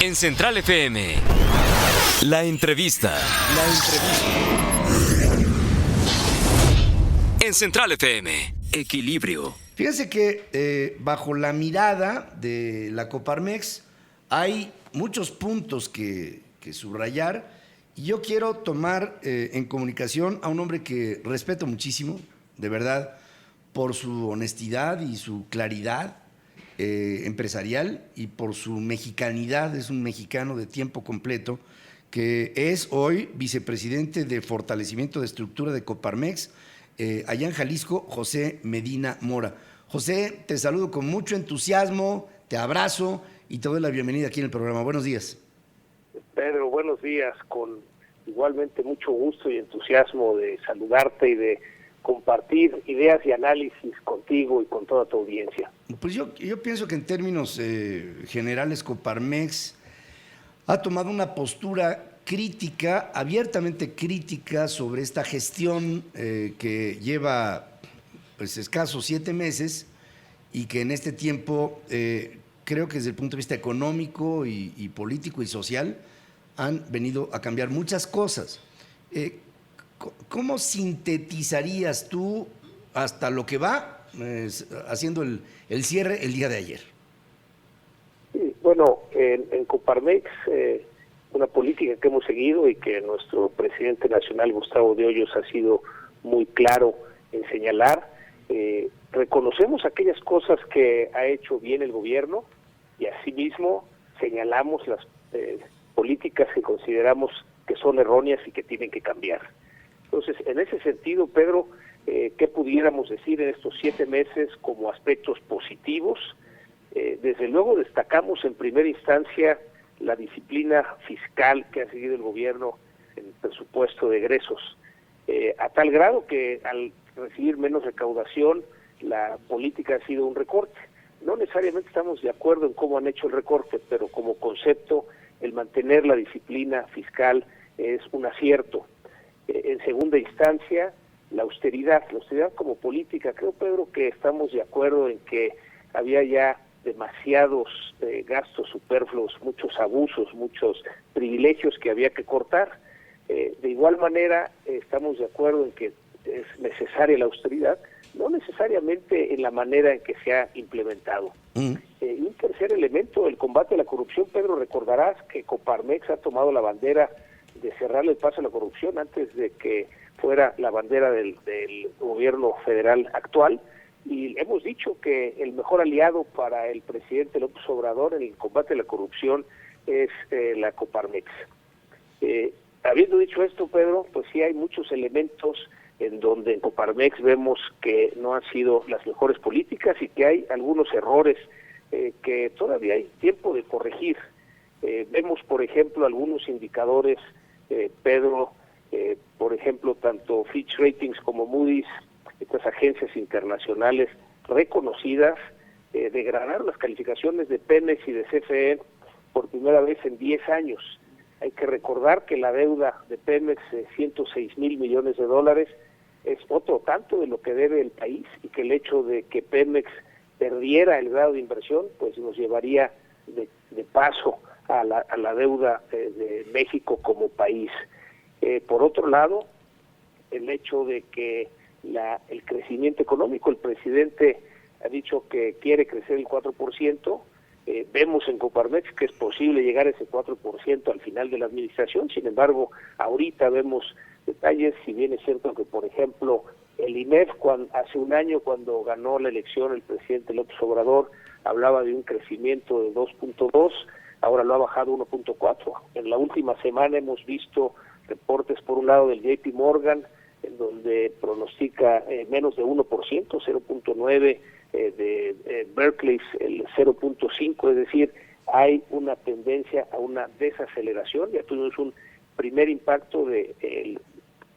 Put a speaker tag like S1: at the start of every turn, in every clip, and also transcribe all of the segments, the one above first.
S1: En Central FM, la entrevista. En Central FM, equilibrio.
S2: Fíjense que bajo la mirada de la Coparmex hay muchos puntos que subrayar, y yo quiero tomar en comunicación a un hombre que respeto muchísimo, de verdad, por su honestidad y su claridad empresarial y por su mexicanidad. Es un mexicano de tiempo completo que es hoy vicepresidente de fortalecimiento de estructura de Coparmex allá en Jalisco, José Medina Mora. José, te saludo con mucho entusiasmo, te abrazo y te doy la bienvenida aquí en el programa. Buenos días.
S3: Pedro, buenos días, con igualmente mucho gusto y entusiasmo de saludarte y de compartir ideas y análisis contigo y con toda tu audiencia.
S2: Pues yo pienso que en términos generales Coparmex ha tomado una postura crítica, abiertamente crítica sobre esta gestión que lleva pues escasos 7 meses y que en este tiempo creo que desde el punto de vista económico y político y social han venido a cambiar muchas cosas. ¿Cómo sintetizarías tú hasta lo que va haciendo el cierre el día de ayer?
S3: Sí, bueno, en Coparmex, una política que hemos seguido y que nuestro presidente nacional, Gustavo de Hoyos, ha sido muy claro en señalar, reconocemos aquellas cosas que ha hecho bien el gobierno y asimismo señalamos las políticas que consideramos que son erróneas y que tienen que cambiar. Entonces, en ese sentido, Pedro, ¿qué pudiéramos decir en estos 7 meses como aspectos positivos? Desde luego destacamos en primera instancia la disciplina fiscal que ha seguido el gobierno en el presupuesto de egresos, a tal grado que al recibir menos recaudación, la política ha sido un recorte. No necesariamente estamos de acuerdo en cómo han hecho el recorte, pero como concepto, el mantener la disciplina fiscal es un acierto. En segunda instancia, la austeridad como política. Creo, Pedro, que estamos de acuerdo en que había ya demasiados gastos superfluos, muchos abusos, muchos privilegios que había que cortar. De igual manera, estamos de acuerdo en que es necesaria la austeridad, no necesariamente en la manera en que se ha implementado. Y un tercer elemento, el combate a la corrupción. Pedro, recordarás que Coparmex ha tomado la bandera de cerrarle el paso a la corrupción antes de que fuera la bandera del gobierno federal actual, y hemos dicho que el mejor aliado para el presidente López Obrador en el combate a la corrupción es la Coparmex. Habiendo dicho esto, Pedro, pues sí hay muchos elementos en donde en Coparmex vemos que no han sido las mejores políticas y que hay algunos errores que todavía hay tiempo de corregir. Vemos, por ejemplo, algunos indicadores, Pedro, por ejemplo, tanto Fitch Ratings como Moody's, estas agencias internacionales reconocidas, degradaron las calificaciones de Pemex y de CFE por primera vez en 10 años. Hay que recordar que la deuda de Pemex de $106 mil millones es otro tanto de lo que debe el país, y que el hecho de que Pemex perdiera el grado de inversión pues nos llevaría de paso a la deuda de México como país. Por otro lado, el hecho de que el crecimiento económico, el presidente ha dicho que quiere crecer el 4%, vemos en Coparmex que es posible llegar a ese 4% al final de la administración. Sin embargo, ahorita vemos detalles, si bien es cierto que, por ejemplo, el INEF, hace un año, cuando ganó la elección el presidente López Obrador, hablaba de un crecimiento de 2.2, ahora lo ha bajado 1.4. En la última semana hemos visto reportes, por un lado, del JP Morgan, en donde pronostica menos de 1%, 0.9%, de Berkeley el 0.5%, es decir, hay una tendencia a una desaceleración. Ya tuvimos un primer impacto del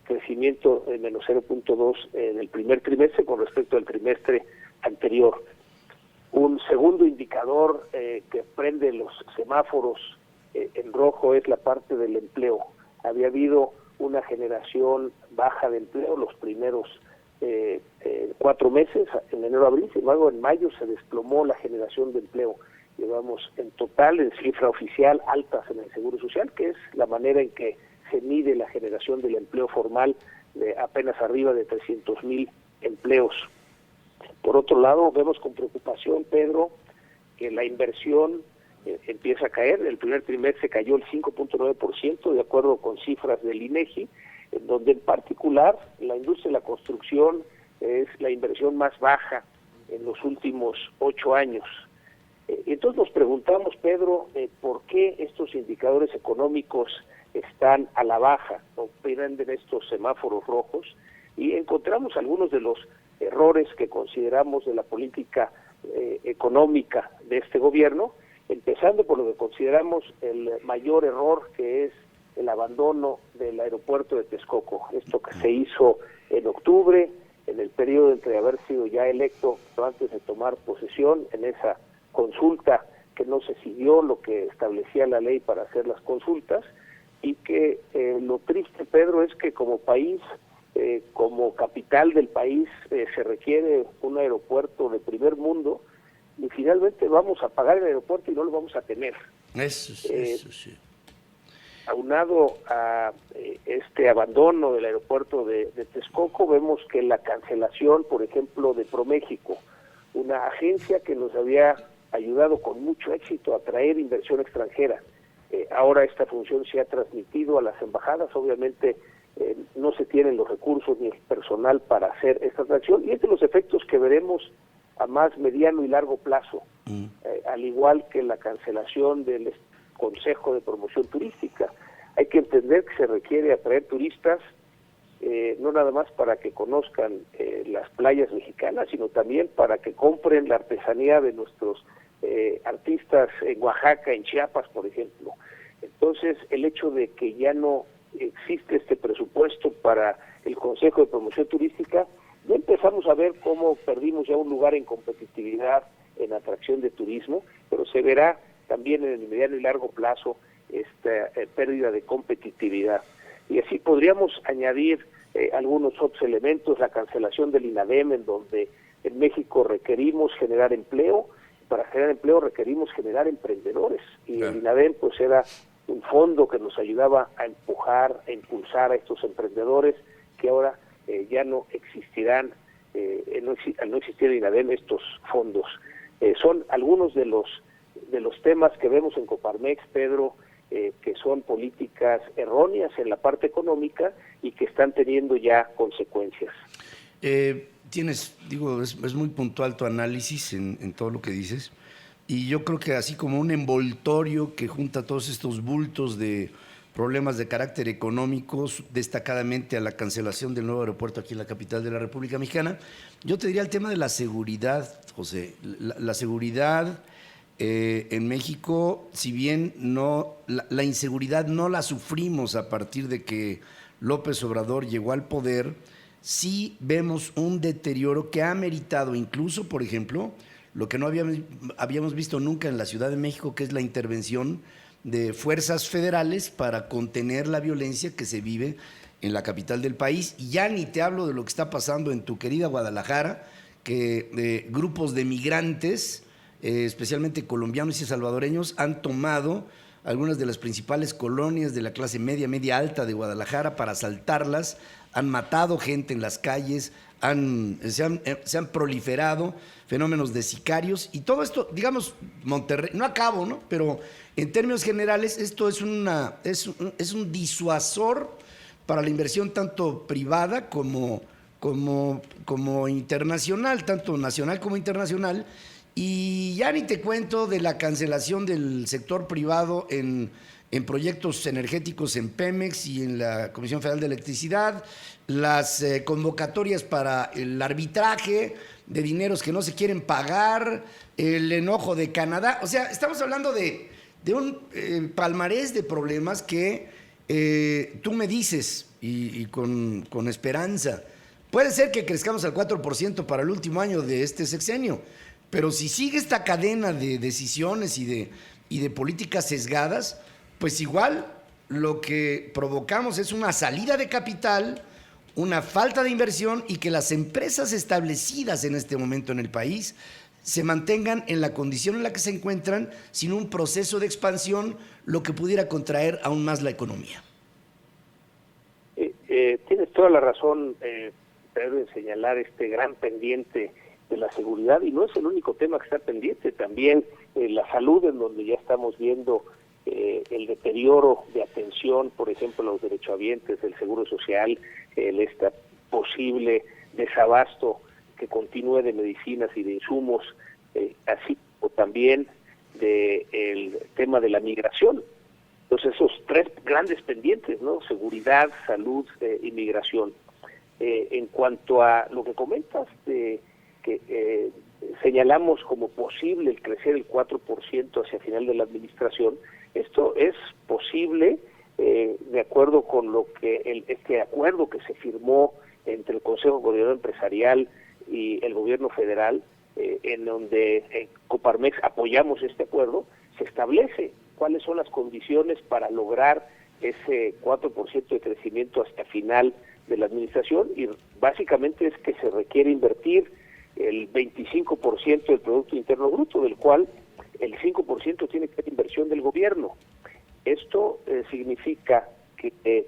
S3: crecimiento de menos 0.2 en el primer trimestre con respecto al trimestre anterior. Un segundo indicador que prende los semáforos en rojo es la parte del empleo. Había habido una generación baja de empleo los primeros 4 meses, en enero-abril. Sin embargo, en mayo se desplomó la generación de empleo, llevamos en total, en cifra oficial, altas en el Seguro Social, que es la manera en que se mide la generación del empleo formal, de apenas arriba de 300,000 empleos. Por otro lado, vemos con preocupación, Pedro, que la inversión empieza a caer. El primer trimestre cayó el 5.9%, de acuerdo con cifras del INEGI, en donde en particular la industria de la construcción es la inversión más baja en los últimos 8 años. Entonces nos preguntamos, Pedro, ¿por qué estos indicadores económicos están a la baja o prenden estos semáforos rojos? Y encontramos algunos de los errores que consideramos de la política económica de este gobierno, empezando por lo que consideramos el mayor error, que es el abandono del aeropuerto de Texcoco. Esto que se hizo en octubre, en el periodo entre haber sido ya electo, pero antes de tomar posesión, en esa consulta que no se siguió lo que establecía la ley para hacer las consultas, y que lo triste, Pedro, es que como país, como capital del país, se requiere un aeropuerto de primer mundo, y finalmente vamos a pagar el aeropuerto y no lo vamos a tener.
S2: Eso sí.
S3: Aunado a este abandono del aeropuerto de Texcoco, vemos que la cancelación, por ejemplo, de ProMéxico, una agencia que nos había ayudado con mucho éxito a atraer inversión extranjera, ahora esta función se ha transmitido a las embajadas. Obviamente no se tienen los recursos ni el personal para hacer esta atracción, y es de los efectos que veremos a más mediano y largo plazo, al igual que la cancelación del Consejo de Promoción Turística. Hay que entender que se requiere atraer turistas, no nada más para que conozcan las playas mexicanas, sino también para que compren la artesanía de nuestros artistas en Oaxaca, en Chiapas, por ejemplo. Entonces, el hecho de que ya no existe este presupuesto para el Consejo de Promoción Turística, ya empezamos a ver cómo perdimos ya un lugar en competitividad, en atracción de turismo, pero se verá también en el mediano y largo plazo esta pérdida de competitividad. Y así podríamos añadir algunos otros elementos, la cancelación del INADEM, en donde en México requerimos generar empleo. Para generar empleo requerimos generar emprendedores, y el INADEM pues era un fondo que nos ayudaba a empujar, a impulsar a estos emprendedores, que ahora ya no existirán, al no existir el INADEM, estos fondos. Son algunos de los temas que vemos en Coparmex, Pedro, que son políticas erróneas en la parte económica y que están teniendo ya consecuencias.
S2: Es muy puntual tu análisis en todo lo que dices, y yo creo que así como un envoltorio que junta todos estos bultos de problemas de carácter económico, destacadamente a la cancelación del nuevo aeropuerto aquí en la capital de la República Mexicana, yo te diría el tema de la seguridad, José. La seguridad en México, si bien la inseguridad no la sufrimos a partir de que López Obrador llegó al poder, sí vemos un deterioro que ha meritado incluso, por ejemplo, lo que no habíamos visto nunca en la Ciudad de México, que es la intervención de fuerzas federales para contener la violencia que se vive en la capital del país. Y ya ni te hablo de lo que está pasando en tu querida Guadalajara, que grupos de migrantes, especialmente colombianos y salvadoreños, han tomado algunas de las principales colonias de la clase media, media alta de Guadalajara para asaltarlas, han matado gente en las calles, se han proliferado fenómenos de sicarios, y todo esto, digamos, Monterrey, no acabo, ¿no? Pero en términos generales esto es un disuasor para la inversión tanto privada como internacional, tanto nacional como internacional. Y ya ni te cuento de la cancelación del sector privado en proyectos energéticos en Pemex y en la Comisión Federal de Electricidad, las convocatorias para el arbitraje de dineros que no se quieren pagar, el enojo de Canadá. O sea, estamos hablando de un palmarés de problemas que tú me dices, y con esperanza, puede ser que crezcamos al 4% para el último año de este sexenio, pero si sigue esta cadena de decisiones y de políticas sesgadas, pues igual lo que provocamos es una salida de capital, una falta de inversión, y que las empresas establecidas en este momento en el país se mantengan en la condición en la que se encuentran sin un proceso de expansión, lo que pudiera contraer aún más la economía.
S3: Tienes toda la razón, Pedro, en señalar este gran pendiente de la seguridad, y no es el único tema que está pendiente, también la salud, en donde ya estamos viendo el deterioro de atención, por ejemplo, a los derechohabientes del Seguro Social, esta posible desabasto que continúe de medicinas y de insumos, así como también del tema de la migración. Entonces, esos tres grandes pendientes, ¿no? Seguridad, salud y migración. En cuanto a lo que comentas, que señalamos como posible el crecer el 4% hacia final de la administración, esto es posible de acuerdo con lo que este acuerdo que se firmó entre el Consejo Coordinador Empresarial y el Gobierno Federal, en donde Coparmex apoyamos este acuerdo. Se establece cuáles son las condiciones para lograr ese 4% de crecimiento hasta final de la administración, y básicamente es que se requiere invertir el 25% del Producto Interno Bruto, del cual el 5% tiene que ser inversión del gobierno. Esto significa que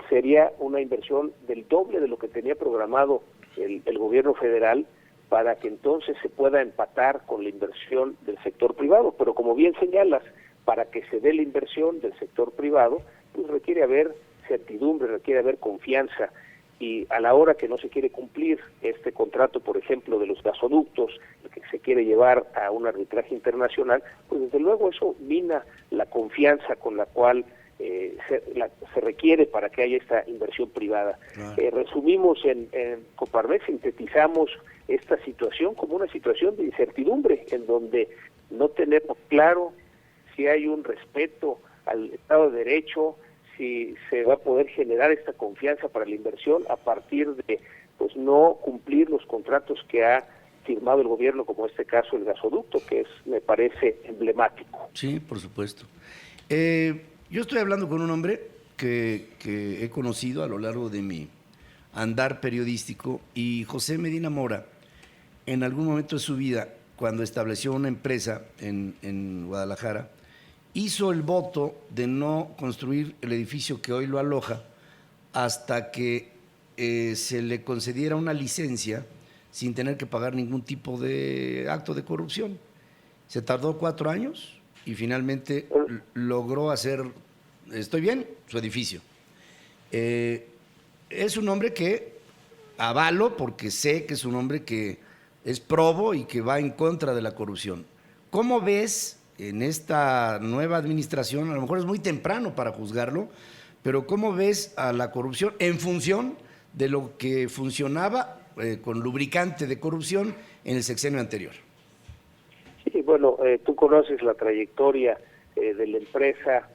S3: sería una inversión del doble de lo que tenía programado el gobierno federal, para que entonces se pueda empatar con la inversión del sector privado. Pero como bien señalas, para que se dé la inversión del sector privado, pues requiere haber certidumbre, requiere haber confianza, y a la hora que no se quiere cumplir este contrato, por ejemplo, de los gasoductos, que se quiere llevar a un arbitraje internacional, pues desde luego eso mina la confianza con la cual se requiere para que haya esta inversión privada. Claro. Resumimos en Coparmex, sintetizamos esta situación como una situación de incertidumbre, en donde no tenemos claro si hay un respeto al Estado de Derecho, si se va a poder generar esta confianza para la inversión a partir de pues no cumplir los contratos que ha firmado el gobierno, como este caso el gasoducto, que me parece emblemático.
S2: Sí, por supuesto. Yo estoy hablando con un hombre que he conocido a lo largo de mi andar periodístico, y José Medina Mora, en algún momento de su vida, cuando estableció una empresa en Guadalajara, hizo el voto de no construir el edificio que hoy lo aloja hasta que se le concediera una licencia sin tener que pagar ningún tipo de acto de corrupción. Se tardó 4 años y finalmente logró hacer, ¿estoy bien?, su edificio. Es un hombre que avalo porque sé que es un hombre que es probo y que va en contra de la corrupción. ¿Cómo ves en esta nueva administración? A lo mejor es muy temprano para juzgarlo, pero ¿cómo ves a la corrupción en función de lo que funcionaba con lubricante de corrupción en el sexenio anterior?
S3: Sí, bueno, tú conoces la trayectoria de la empresa,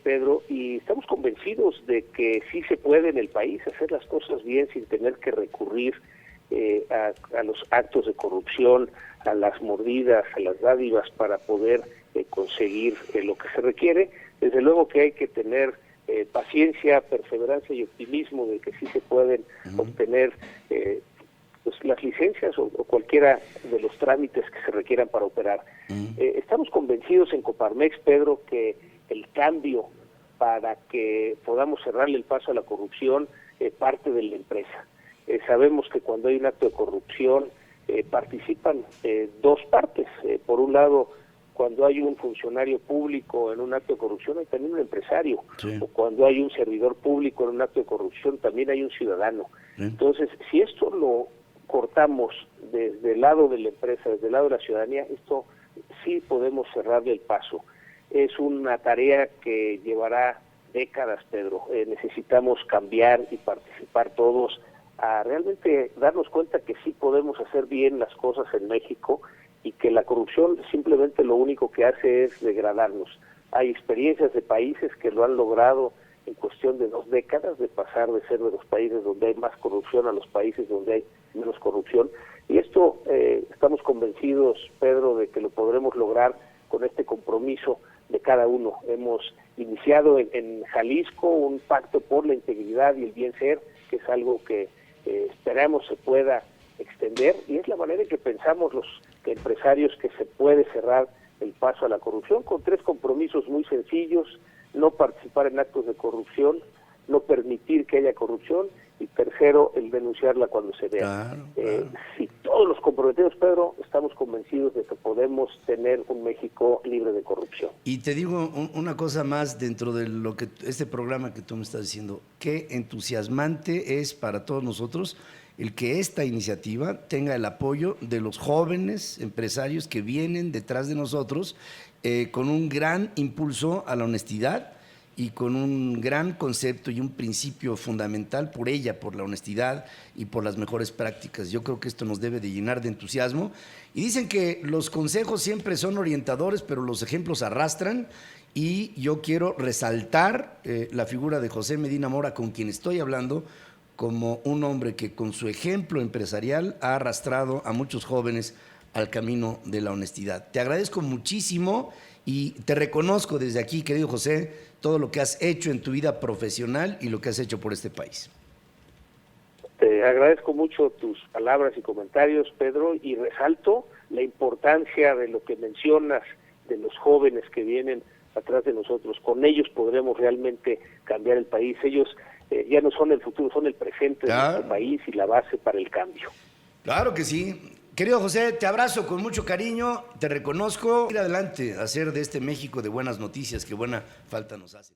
S3: Pedro, y estamos convencidos de que sí se puede en el país hacer las cosas bien sin tener que recurrir a los actos de corrupción, a las mordidas, a las dádivas para poder conseguir lo que se requiere. Desde luego que hay que tener paciencia, perseverancia y optimismo de que sí se pueden obtener pues las licencias o cualquiera de los trámites que se requieran para operar. Estamos convencidos en Coparmex, Pedro, que el cambio para que podamos cerrarle el paso a la corrupción parte de la empresa. Sabemos que cuando hay un acto de corrupción participan dos partes. Por un lado, cuando hay un funcionario público en un acto de corrupción, hay también un empresario. Sí. O cuando hay un servidor público en un acto de corrupción, también hay un ciudadano. Sí. Entonces, si esto lo cortamos desde el lado de la empresa, desde el lado de la ciudadanía, esto sí podemos cerrarle el paso. Es una tarea que llevará décadas, Pedro. Necesitamos cambiar y participar todos a realmente darnos cuenta que sí podemos hacer bien las cosas en México, y que la corrupción simplemente lo único que hace es degradarnos. Hay experiencias de países que lo han logrado en cuestión de 2 décadas, de pasar de ser de los países donde hay más corrupción a los países donde hay menos corrupción, y esto estamos convencidos, Pedro, de que lo podremos lograr con este compromiso de cada uno. Hemos iniciado en Jalisco un pacto por la integridad y el bien ser, que es algo que esperamos se pueda extender extender, y es la manera en que pensamos los empresarios que se puede cerrar el paso a la corrupción, con 3 compromisos muy sencillos: no participar en actos de corrupción, no permitir que haya corrupción, y tercero, el denunciarla cuando se vea.
S2: Claro.
S3: Si todos los comprometidos, Pedro, estamos convencidos de que podemos tener un México libre de corrupción.
S2: Y te digo una cosa más dentro de lo que este programa que tú me estás diciendo, qué entusiasmante es para todos nosotros el que esta iniciativa tenga el apoyo de los jóvenes empresarios que vienen detrás de nosotros con un gran impulso a la honestidad y con un gran concepto y un principio fundamental por ella, por la honestidad y por las mejores prácticas. Yo creo que esto nos debe de llenar de entusiasmo. Y dicen que los consejos siempre son orientadores, pero los ejemplos arrastran. Y yo quiero resaltar la figura de José Medina Mora, con quien estoy hablando, como un hombre que con su ejemplo empresarial ha arrastrado a muchos jóvenes al camino de la honestidad. Te agradezco muchísimo y te reconozco desde aquí, querido José, todo lo que has hecho en tu vida profesional y lo que has hecho por este país.
S3: Te agradezco mucho tus palabras y comentarios, Pedro, y resalto la importancia de lo que mencionas, de los jóvenes que vienen atrás de nosotros. Con ellos podremos realmente cambiar el país. Ellos ya no son el futuro, son el presente de nuestro país y la base para el cambio.
S2: Claro que sí. Querido José, te abrazo con mucho cariño, te reconozco. Ir adelante a hacer de este México de buenas noticias, que buena falta nos hace.